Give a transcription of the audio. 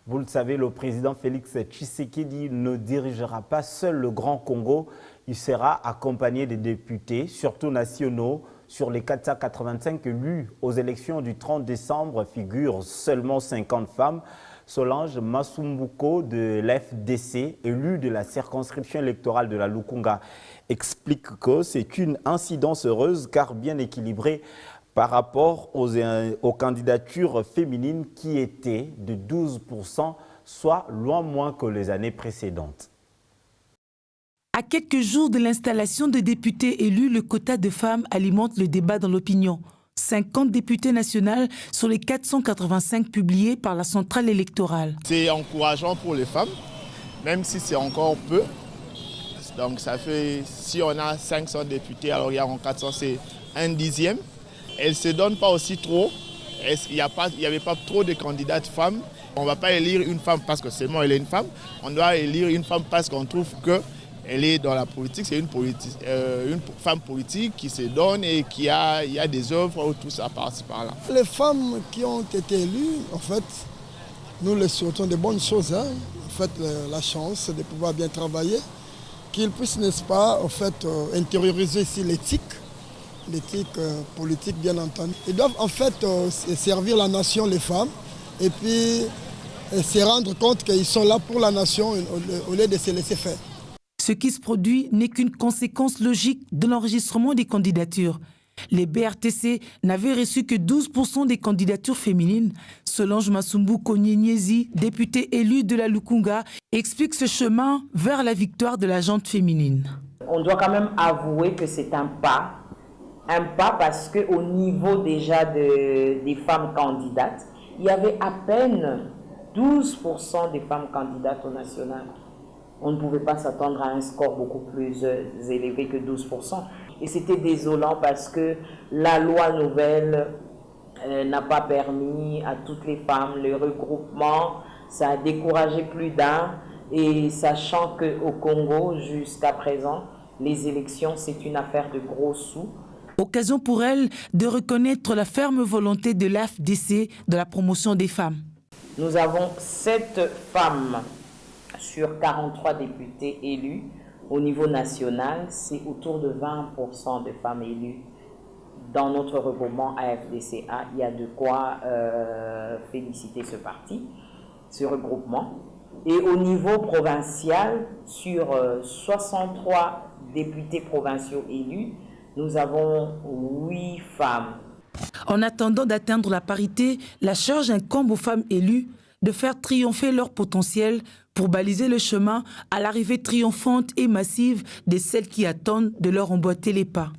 Vous le savez, le président Félix Tshisekedi ne dirigera pas seul le Grand Congo. Il sera accompagné des députés, surtout nationaux. Sur les 485 élus aux élections du 30 décembre figurent seulement 50 femmes. Solange Masumbuko de l'FDC, élue de la circonscription électorale de la Lukunga, explique que c'est une incidence heureuse car bien équilibrée par rapport aux candidatures féminines qui étaient de 12%, soit loin moins que les années précédentes. À quelques jours de l'installation de députés élus, le quota de femmes alimente le débat dans l'opinion. 50 députés nationaux sur les 485 publiés par la centrale électorale. C'est encourageant pour les femmes, même si c'est encore peu. Donc ça fait, si on a 500 députés, alors il y a en 400, c'est un dixième. Elle ne se donne pas aussi trop. Il n'y avait pas trop de candidates femmes. On ne va pas élire une femme parce que seulement elle est une femme. On doit élire une femme parce qu'on trouve qu'elle est dans la politique. C'est une femme politique qui se donne et il y a des œuvres où tout ça passe par là. Les femmes qui ont été élues, en fait, nous les souhaitons de bonnes choses. Hein. En fait, la chance de pouvoir bien travailler. Qu'ils puissent, n'est-ce pas, en fait, intérioriser ici l'éthique politique, bien entendu. Ils doivent en fait servir la nation, les femmes, et puis se rendre compte qu'ils sont là pour la nation au lieu de se laisser faire. Ce qui se produit n'est qu'une conséquence logique de l'enregistrement des candidatures. Les BRTC n'avaient reçu que 12% des candidatures féminines. Solange Masumbuko Nyenyezi, députée élue de la Lukunga, explique ce chemin vers la victoire de la gente féminine. On doit quand même avouer que c'est un pas parce qu'au niveau déjà des femmes candidates, il y avait à peine 12% des femmes candidates au national. On ne pouvait pas s'attendre à un score beaucoup plus élevé que 12%. Et c'était désolant parce que la loi nouvelle n'a pas permis à toutes les femmes le regroupement. Ça a découragé plus d'un. Et sachant qu'au Congo, jusqu'à présent, les élections, c'est une affaire de gros sous. Occasion pour elle de reconnaître la ferme volonté de l'AFDC de la promotion des femmes. Nous avons 7 femmes sur 43 députés élus. Au niveau national, c'est autour de 20% de femmes élues. Dans notre regroupement AFDCA, il y a de quoi féliciter ce parti, ce regroupement. Et au niveau provincial, sur 63 députés provinciaux élus, nous avons 8 femmes. En attendant d'atteindre la parité, la charge incombe aux femmes élues de faire triompher leur potentiel pour baliser le chemin à l'arrivée triomphante et massive de celles qui attendent de leur emboîter les pas.